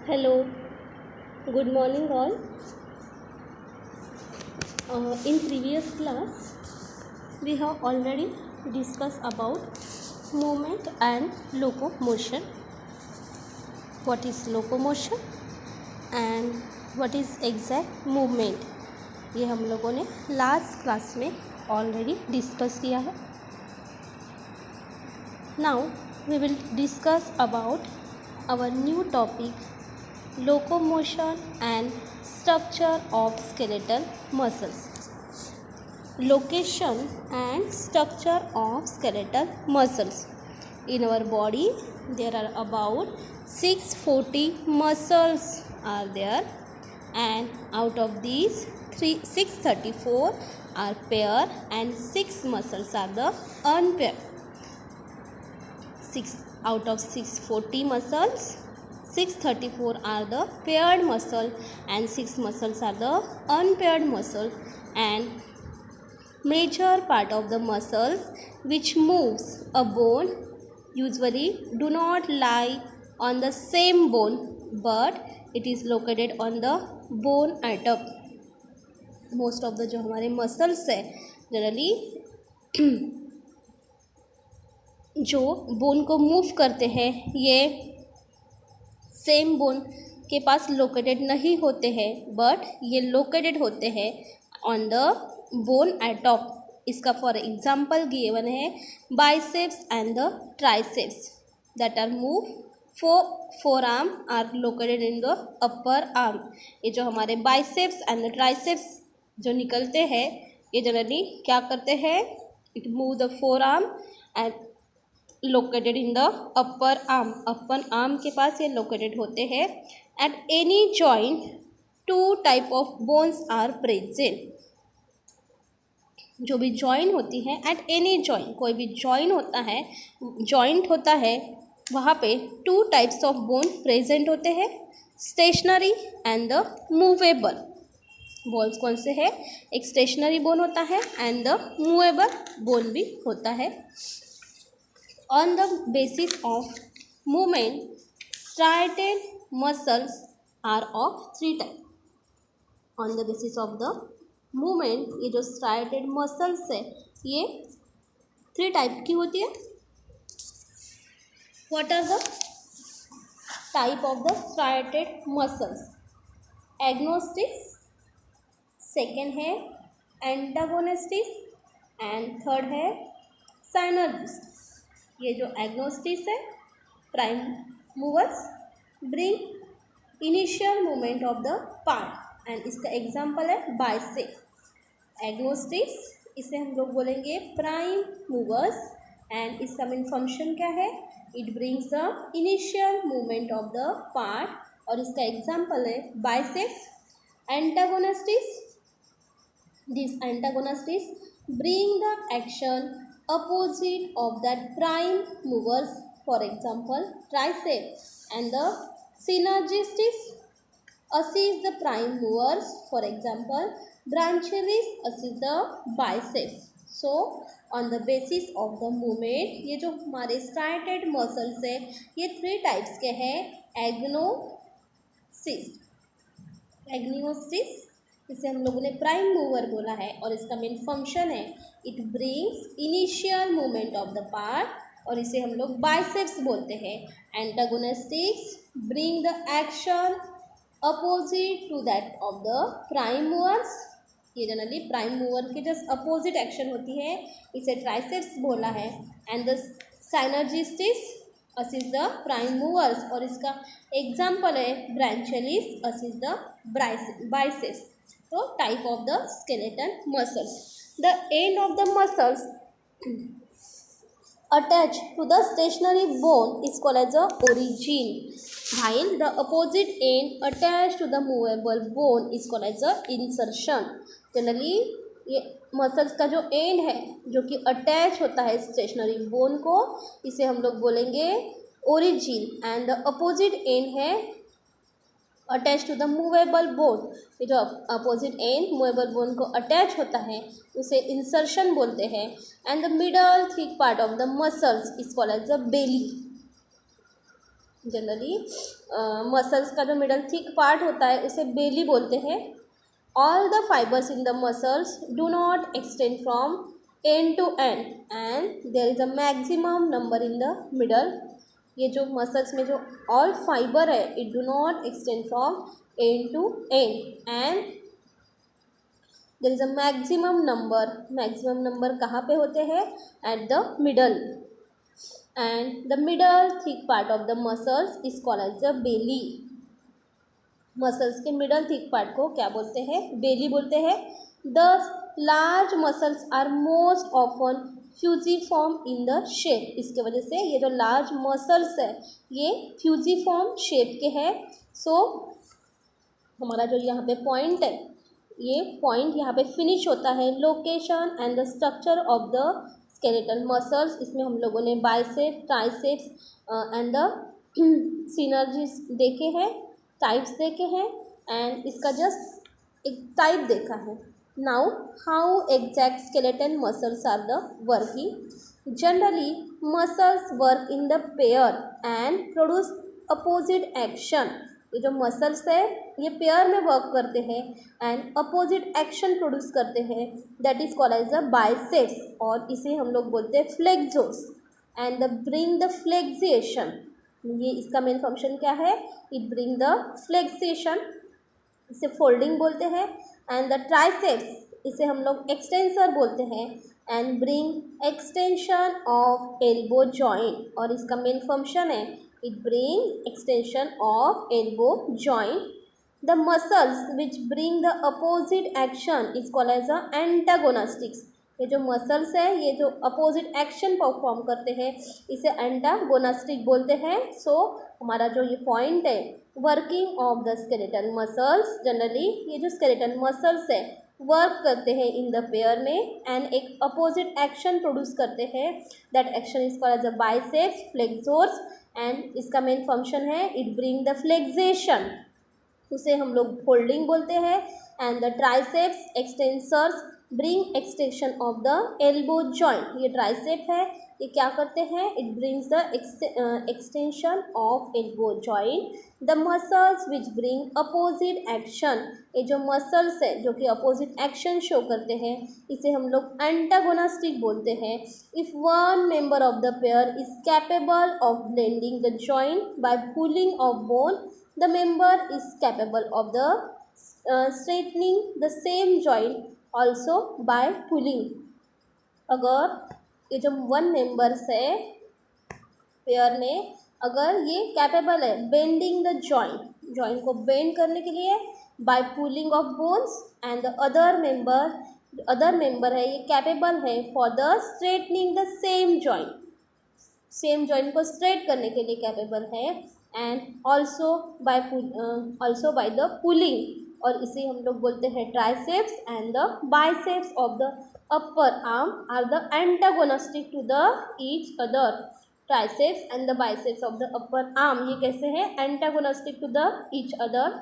Hello, good morning all. In previous class, we have already discussed about movement and locomotion. What is locomotion and what is exact movement? ये हम लोगों ने last class में already discuss किया है. Now we will discuss about our new topic, locomotion and structure of skeletal muscles. Location and structure of skeletal muscles. In our body there are about 640 muscles are there, and out of these 634 are paired and 6 muscles are the unpaired. 6 out of 640 muscles, 634 are the paired muscle and 6 muscles are the unpaired muscle. And major part of the muscles which moves a bone usually do not lie on the same bone, but it is located on the bone at up. Most of the जो हमारे muscles है generally जो bone को move करते हैं ये same bone के पास located नहीं होते हैं, बट ये लोकेटेड होते हैं on the bone at top. इसका फॉर एग्जांपल गिवन है biceps and the triceps that are move forearm are located in the upper arm. ये जो हमारे बाइसेप्स एंड द ट्राइसेप्स जो निकलते हैं ये जनरली क्या करते हैं, it move the forearm and located in the upper arm. Upper arm के पास ये लोकेटेड होते हैं. At any joint 2 type of bones are present. जो भी जॉइंट होती है एट एनी जॉइंट, कोई भी जॉइंट होता है वहाँ पे 2 टाइप्स ऑफ बोन प्रेजेंट होते हैं, stationary and the movable. Bones कौन से है, एक स्टेशनरी बोन होता है एंड द मूवेबल बोन भी होता है. On the basis of movement, striated muscles are of 3 types. On the basis of the movement, ये जो striated muscles है ये 3 टाइप की होती है. What are the type of the striated muscles? Agnostic, second है antagonistic and third है synergistic. ये जो एग्नोस्टिस है, prime movers bring initial movement of the part, and इसका एग्जांपल है बाइसेप. एग्नोस्टिस इसे हम लोग बोलेंगे प्राइम मूवर्स एंड इसका मेन फंक्शन क्या है, it brings the initial movement of the part, और इसका एग्जांपल है bicep. Antagonists, this antagonists bring the action opposite of that prime movers, for example tricep. And the synergistic assist the prime movers, for example branchialis assist the biceps. So on the basis of the movement, ये जो हमारे striated muscles है ये 3 types के हैं. एग्नोसिस इसे हम लोगों ने प्राइम मूवर बोला है और इसका मेन फंक्शन है it brings initial movement of the part, और इसे हम लोग बाइसेप्स बोलते हैं. Antagonistics bring the action opposite to that of the prime movers. ये जनरली प्राइम मूवर के जस्ट अपोजिट एक्शन होती है, इसे ट्राइसेप्स बोला है. And the synergistics assist the prime movers, और इसका एग्जाम्पल है brachialis assist the biceps. So type of the skeletal muscles. The end of the muscles attached to the stationary bone is called as a origin, while the opposite end attached to the movable bone is called as a insertion. Generally ये muscles का जो and है जो कि attach होता है stationery bone को, इसे हम लोग बोलेंगे origin, and the opposite end है attach to the movable bone. ये जो अपोजिट एंड मूवेबल बोन को अटैच होता है उसे इंसर्शन बोलते हैं. And the middle thick part of the muscles is called as the belly. Generally muscles का जो मिडल थिक पार्ट होता है उसे बेली बोलते हैं. All the fibres in the muscles do not extend from end to end and there is a maximum number in the middle. ये जो muscles में जो ऑल फाइबर है it do not extend from end to end and there is a maximum number कहाँ पे होते हैं? At the middle. And the middle thick part of the muscles is called as the belly. Muscles के middle thick part को क्या बोलते हैं? Belly बोलते हैं. The large muscles are most often fusiform in the shape. इसके वजह से ये जो लार्ज मसल्स है ये फ्यूजिफॉर्म शेप के हैं. सो हमारा जो यहाँ पे पॉइंट है ये पॉइंट यहाँ पे फिनिश होता है. Location and the structure of the skeletal muscles. इसमें हम लोगों ने bicep, triceps and the synergies देखे हैं, टाइप्स देखे हैं एंड इसका जस्ट एक टाइप देखा है. Now how exact skeleton muscles are the working. Generally muscles work in the pair and produce opposite action. ये जो मसल्स है ये पेयर में वर्क करते हैं एंड अपोजिट एक्शन प्रोड्यूस करते हैं. That is called as the biceps और इसे हम लोग बोलते हैं flexors. And the bring the flexion. ये इसका मेन फंक्शन क्या है? It bring the flexion. इसे फोल्डिंग बोलते हैं. एंड द ट्राइसेप्स इसे हम लोग एक्सटेंसर बोलते हैं. And bring extension of elbow joint और इसका मेन फंक्शन है it bring extension of elbow joint. The muscles which bring the opposite action is called as a antagonistics. ये जो मसल्स है ये जो अपोजिट एक्शन परफॉर्म करते हैं इसे एंटागोनास्टिक बोलते हैं. सो हमारा जो ये पॉइंट है working of the skeletal muscles. Generally ये जो स्केलेटल मसल्स है वर्क करते हैं इन द पेयर में एंड एक अपोजिट एक्शन प्रोड्यूस करते हैं. That action is called as a biceps, flexors and इसका मेन फंक्शन है इट ब्रिंग द फ्लेक्सेशन. उसे हम लोग फोल्डिंग बोलते हैं. And the triceps extensors bring extension of the elbow joint. ये ट्राइसेप है ये क्या करते हैं? It brings the extension of elbow joint. The muscles which bring opposite action. ये जो मसल्स है जो कि अपोजिट एक्शन शो करते हैं इसे हम लोग एंटागोनास्टिक बोलते हैं. If one member of the pair is capable of blending the joint by pulling of bone the member is capable of the straightening the same joint also by pulling. अगर ये जो वन मेंबर्स है pair में अगर ये capable है bending the joint को bend करने के लिए by pulling of bones and the other member है ये कैपेबल है for the straightening the same joint को स्ट्रेट करने के लिए कैपेबल है and also by the pulling और इसे हम लोग बोलते हैं triceps. And the biceps of the upper arm are the antagonistic to the each other. Triceps and the biceps of the upper arm ये कैसे हैं? Antagonistic to the each other.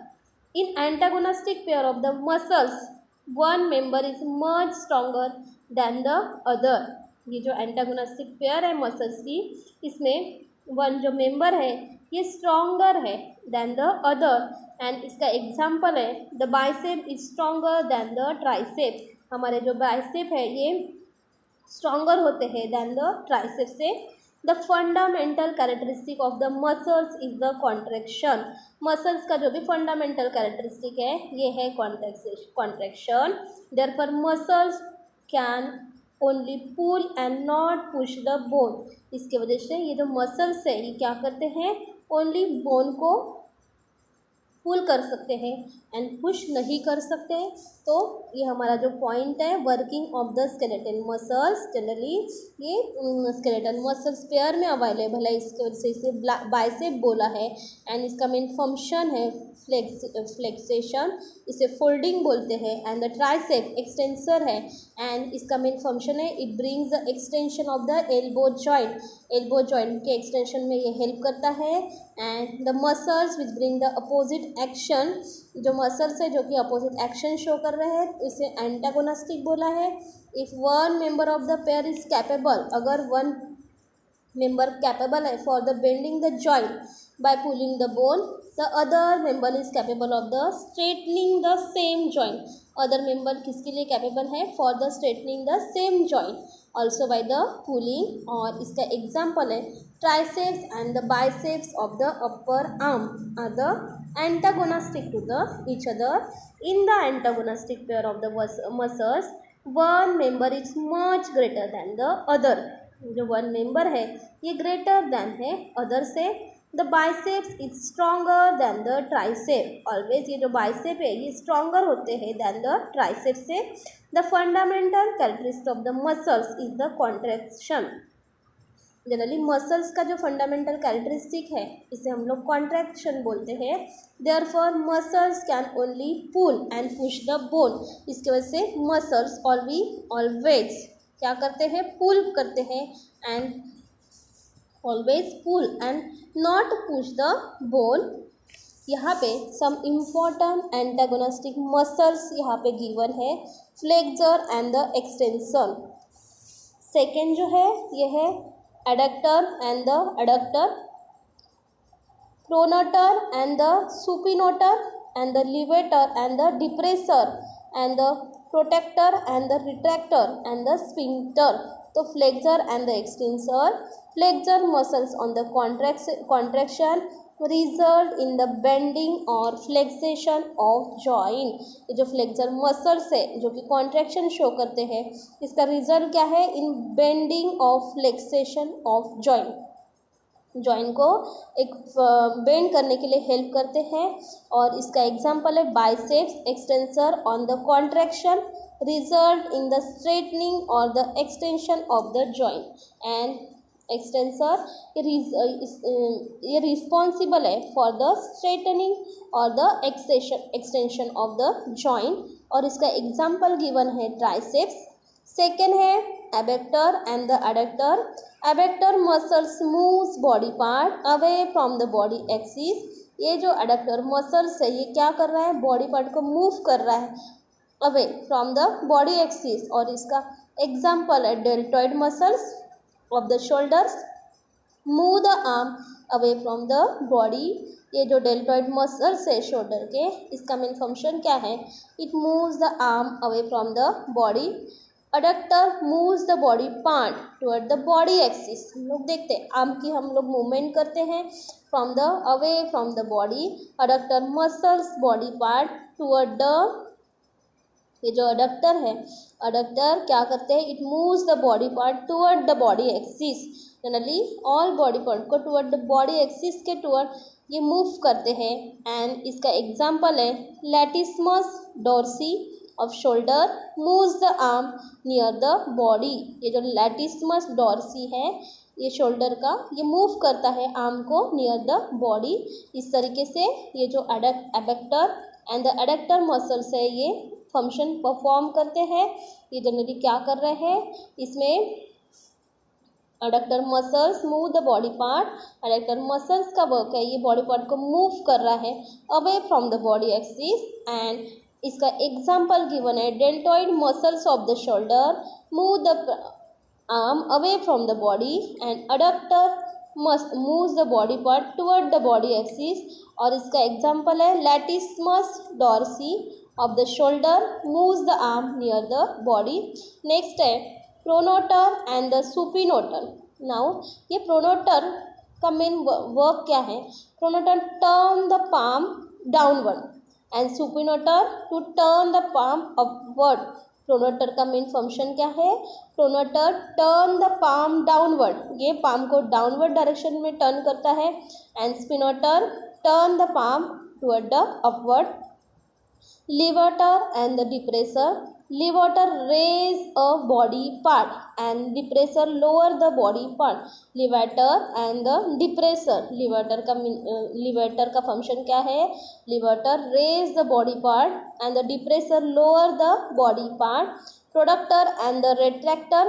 In antagonistic pair of the muscles one member is much stronger than the other. ये जो antagonistic pair है muscles की इसमें one जो member है ये स्ट्रॉन्गर है देन द अदर. एंड इसका एग्जाम्पल है the bicep is stronger than the tricep. हमारे जो बाइसेप है ये स्ट्रॉन्गर होते हैं देन द ट्राइसेप से. The fundamental characteristic of the muscles is the contraction. Muscles का जो भी फंडामेंटल कैरेक्टरिस्टिक है ये है contraction. Therefore muscles can only pull and not push the bone. इसके वजह से ये जो मसल्स है ये क्या करते हैं? ओनली बोन को पुल कर सकते हैं एंड पुश नहीं कर सकते. तो ये हमारा जो पॉइंट है working of the skeletal muscles. Generally ये स्केलेटल मसल्स पेयर में अवेलेबल है इसके वजह से इसे बाइसेप बोला है. एंड इसका मेन फंक्शन है फ्लेक्सेशन. इसे फोल्डिंग बोलते हैं. एंड द ट्राइसेप एक्सटेंसर है एंड इसका मेन फंक्शन है it brings the extension of the elbow joint के एक्सटेंशन में ये हेल्प करता है. And the muscles which bring the opposite action. जो मसल्स है जो कि अपोजिट एक्शन शो कर रहे हैं इसे एंटागोनास्टिक बोला है. If one member of the pair is capable अगर वन मेंबर कैपेबल है for the bending the joint By pulling the bone, the other member is capable of the straightening the same joint. Other member किसके लिए capable है? For the straightening the same joint. Also by the pulling, और इसका example है triceps and the biceps of the upper arm are the antagonistic to the each other. In the antagonistic pair of the muscles, one member is much greater than the other. जो one member है ये greater than है other से. The biceps is stronger than the tricep. Always ये जो bicep है ये stronger होते हैं देन द ट्राइसेप से. The fundamental characteristic of the muscles is the contraction. Generally muscles का जो फंडामेंटल कैरेक्टरिस्टिक है इसे हम लोग कॉन्ट्रैक्शन बोलते हैं. Therefore muscles can only pull and push the bone. इसकी वजह से मसल्स ऑलवेज क्या करते हैं? पुल करते हैं and always pull and not push the bone. यहाँ पे सम इम्पॉर्टेंट एंटागोनिस्टिक मसल्स यहाँ पे गिवन है, flexor and the extension. Second जो है ये है adductor and the adductor, pronator and the supinator and the levator and the depressor and the protractor and the retractor and the sphincter. तो flexor and the extensor. Flexor muscles on the contraction result in the bending और flexion of joint. ये जो flexor muscles है जो कि contraction show करते हैं इसका रिजल्ट क्या है? इन बेंडिंग और फ्लेक्सेशन ऑफ जॉइंट. जॉइंट को एक बेंड करने के लिए हेल्प करते हैं. और इसका एग्जांपल है biceps extensor on the contraction result in the straightening और the extension of the joint. And extensor ये रिस्पॉन्सिबल है फॉर द स्ट्रेटनिंग और the extension of the joint. और इसका एग्जांपल गिवन है ट्राइसेप्स. सेकेंड है abductor and the adductor. Abductor muscles moves body part away from the body axis. ये जो adductor muscles है ये क्या कर रहा है? बॉडी पार्ट को मूव कर रहा है away from the body axis. और इसका एग्जांपल है deltoid muscles of the shoulders move the arm away from the body. ये जो डेल्टॉइड मसल्स है शोल्डर के इसका मेन फंक्शन क्या है? It moves the arm away from the body. Adductor moves the body part toward the body axis. हम लोग देखते हैं आर्म की हम लोग मूवमेंट करते हैं from the away from the body. Adductor muscles body part toward the. ये जो अडक्टर है अडक्टर क्या करते हैं? It moves the body part toward the body axis. Generally all body part को टुवर्ड द बॉडी एक्सिस के toward ये move करते हैं. एंड इसका एग्जांपल है latissimus dorsi of shoulder moves the arm near the body. ये जो लैटिस्मस dorsi है ये शोल्डर का ये मूव करता है आर्म को नियर द बॉडी. इस तरीके से ये जो एबैक्टर एंड द एडक्टर मसल्स है ये फंक्शन परफॉर्म करते हैं. ये जनरली क्या कर रहे हैं? इसमें adductor muscles move the body part. Adductor muscles का वर्क है ये बॉडी पार्ट को मूव कर रहा है away from the body axis. And इसका एग्जाम्पल गिवन है deltoid muscles of the shoulder move the arm away from the body and adductor moves the body part toward the body axis. और इसका example है latissimus dorsi of the shoulder moves the arm near the body. Next है pronator and the supinator. Now ये pronator का main work क्या है? Pronator turn the palm downward and supinator to turn the palm upward. Pronator का main function क्या है? Pronator turn the palm downward. ये palm को डाउनवर्ड डायरेक्शन में टर्न करता है. And supinator turn the palm toward the upward. Levator and the depressor. Levator raise a body part and depressor lower the body part. Levator and the depressor. Levator का function क्या है? Levator raise the body part and the depressor lower the body part. Productor and the retractor.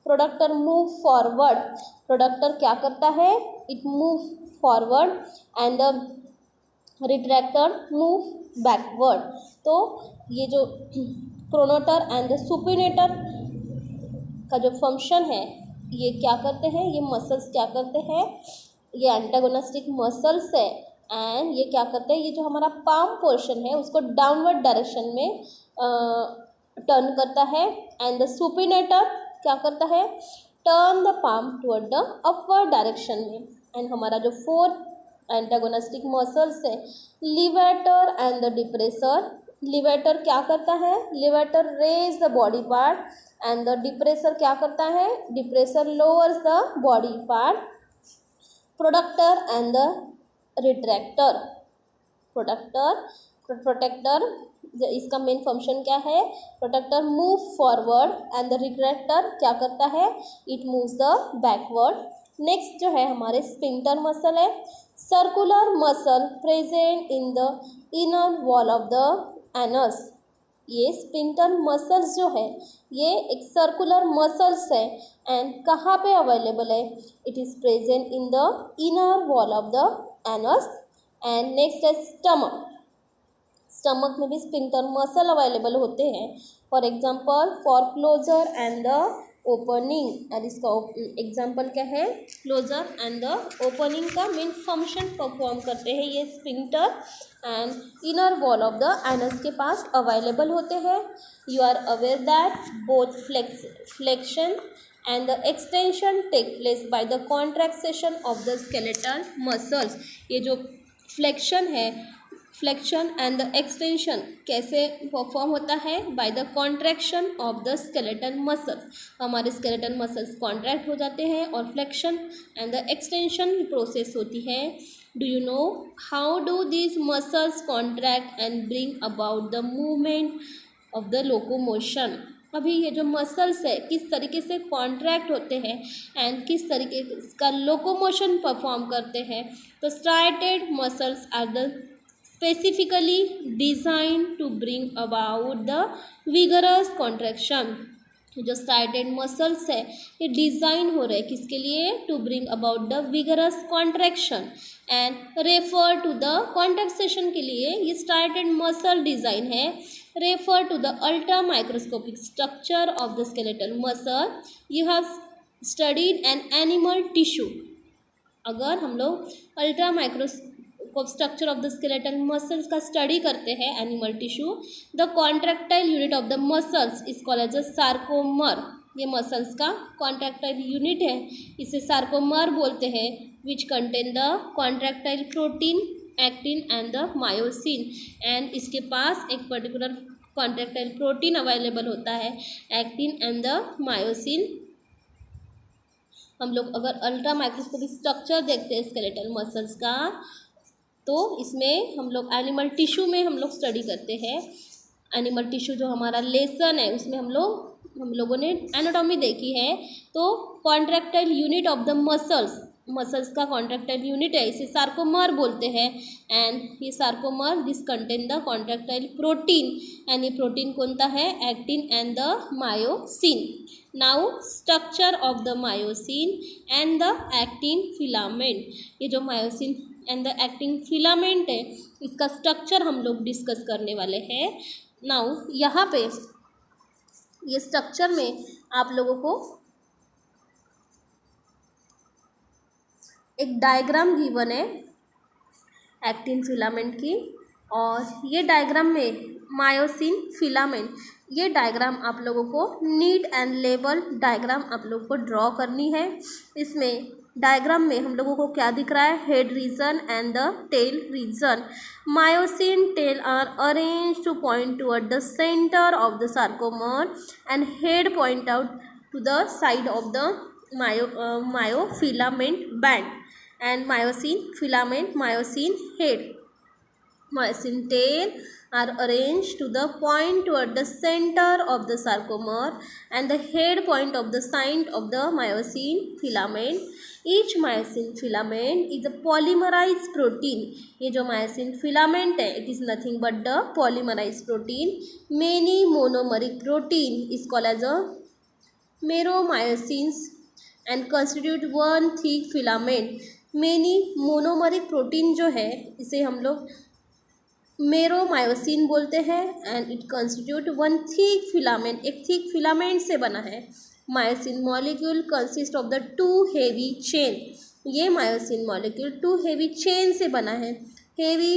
Productor move forward. Productor क्या करता है? It move forward and the retractor move backward. तो ये जो प्रोनोटर and the supinator का जो function है ये क्या करते हैं? ये मसल्स क्या करते हैं? ये एंटागोनिस्टिक मसल्स है एंड ये क्या करते हैं, ये जो हमारा पाम पोर्शन है उसको डाउनवर्ड डायरेक्शन में टर्न करता है एंड द सुपिनेटर क्या करता है, turn the palm toward the upward direction में। एंड हमारा जो फोर्थ एंटागोनिस्टिक मसल्स है levator and the depressor. Levator क्या करता है, levator raise the body part and the depressor क्या करता है, depressor lowers the body part. Protractor and the retractor. Protractor इसका मेन फंक्शन क्या है, protractor move forward and the retractor क्या करता है, it moves the backward. Next जो है हमारे स्फिंक्टर मसल है, circular muscle present in the inner wall of the anus. ये स्फिंक्टर मसल्स जो है ये एक सर्कुलर मसल्स है एंड कहाँ पे अवेलेबल है, it is present in the inner wall of the anus. And next है स्टमक। स्टमक में भी स्फिंक्टर मसल अवेलेबल होते हैं, for example for closure and the opening. और इसका एग्जांपल क्या है, क्लोजर एंड द ओपनिंग का मेन फंक्शन परफॉर्म करते हैं ये sphincter and inner wall of the anus के पास अवेलेबल होते हैं। You are aware that both flexion and the extension take place by the contraction of the skeletal muscles। ये जो फ्लेक्शन है, फ्लेक्शन एंड द एक्सटेंशन कैसे perform होता है, by the contraction of the skeletal muscles. हमारे skeletal muscles contract हो जाते हैं और flexion and the extension process होती है। Do you know how do these muscles contract and bring about the movement of the locomotion. अभी ये जो मसल्स है किस तरीके से कॉन्ट्रैक्ट होते हैं एंड किस तरीके का लोकोमोशन परफॉर्म करते हैं। तो striated muscles are the specifically design to bring about the vigorous contraction. जो स्ट्राइटेड मसल्स है ये डिज़ाइन हो रहे हैं किसके लिए, to bring about the vigorous contraction and refer to the contraction के लिए ये स्ट्राइटेड मसल डिज़ाइन है। Refer to the ultra microscopic structure of the skeletal muscle. You have studied an animal tissue. अगर हम लोग ultra microscope structure of the skeletal muscles का study करते हैं animal tissue, the contractile unit of the muscles is called as a sarcomere. ये muscles का contractile unit है, इसे सार्कोमर बोलते हैं, which contain the contractile protein actin and the myosin. And इसके पास एक पर्टिकुलर कॉन्ट्रैक्टाइल प्रोटीन अवेलेबल होता है, एक्टिन एंड द मायोसिन। हम लोग अगर अल्ट्रा माइक्रोस्कोपिक स्ट्रक्चर देखते हैं स्केलेटल मसल्स का, तो इसमें हम लोग एनिमल टिश्यू में हम लोग स्टडी करते हैं। एनिमल टिश्यू जो हमारा लेसन है उसमें हम लोगों ने एनाटॉमी देखी है। तो contractile unit of the muscles का कॉन्ट्रैक्टाइल यूनिट है, इसे सार्कोमर बोलते हैं। एंड ये sarcomere this contain the contractile protein and ये प्रोटीन कौन सा है, actin and the myosin. Now structure of the myosin and the actin filament. ये जो myosin and the actin filament है इसका स्ट्रक्चर हम लोग डिस्कस करने वाले हैं। नाउ यहाँ पे ये स्ट्रक्चर में आप लोगों को एक डायग्राम गिवन है एक्टिन फिलामेंट की, और ये डायग्राम में मायोसिन फिलामेंट, ये डायग्राम आप लोगों को नीट एंड लेवल डायग्राम आप लोगों को ड्रॉ करनी है। इसमें डायग्राम में हम लोगों को क्या दिख रहा है, head region and the tail region. Myosin tail are arrange to point toward the centre of the sarcomere and head point out to the side of the myofilament band and myosin filament, myosin head, myosin tail are arranged to the point toward the center of the sarcomer and the head point of the side of the myosin filament. Each myosin filament is a polymerized protein. ये जो myosin filament है it is nothing but the polymerized protein. Many monomeric protein is called as a meromyosins and constitute one thick filament. Many monomeric protein जो है इसे हम लोग मेरोमायोसिन बोलते हैं and it constitute one thick filament, एक thick filament से बना है। Myosin molecule consist of the two heavy chain. ये मायोसिन मॉलिक्यूल 2 हेवी चेन से बना है। हेवी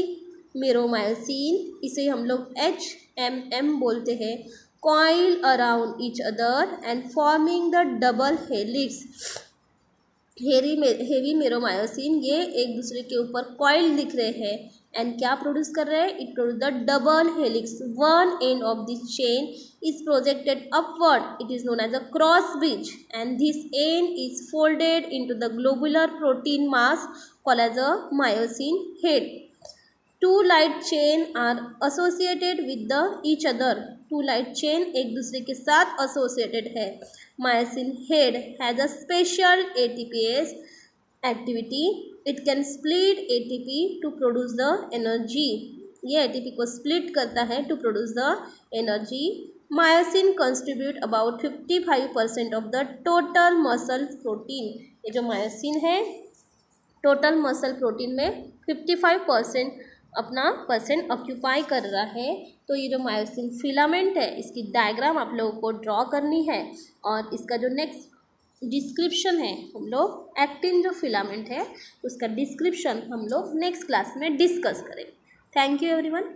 मेरोमायोसिन, इसे हम लोग HMM बोलते हैं, coil around each other and forming the double helix. Heavy meromyosin ये एक दूसरे के ऊपर कॉइल दिख रहे हैं एंड क्या प्रोड्यूस कर रहे हैं? It produce the double helix. One end of this chain is projected upward. It is known as a cross bridge, and this end is folded into the globular protein mass called as a myosin head. Two light chain are associated with the each other. Two light chain एक दूसरे के साथ associated है। Myosin head has a special ATPase activity. It can split ATP to produce the energy. ये ATP को split करता है to produce the energy. Myosin contribute about 55% of the total muscle protein. ये जो myosin है total muscle protein में 55% अपना percent occupy कर रहा है। तो ये जो मायोसिन फिलामेंट है इसकी डायग्राम आप लोगों को ड्रॉ करनी है और इसका जो नेक्स्ट डिस्क्रिप्शन है हम लोग एक्टिन जो फिलामेंट है उसका डिस्क्रिप्शन हम लोग नेक्स्ट क्लास में डिस्कस करेंगे। Thank you everyone.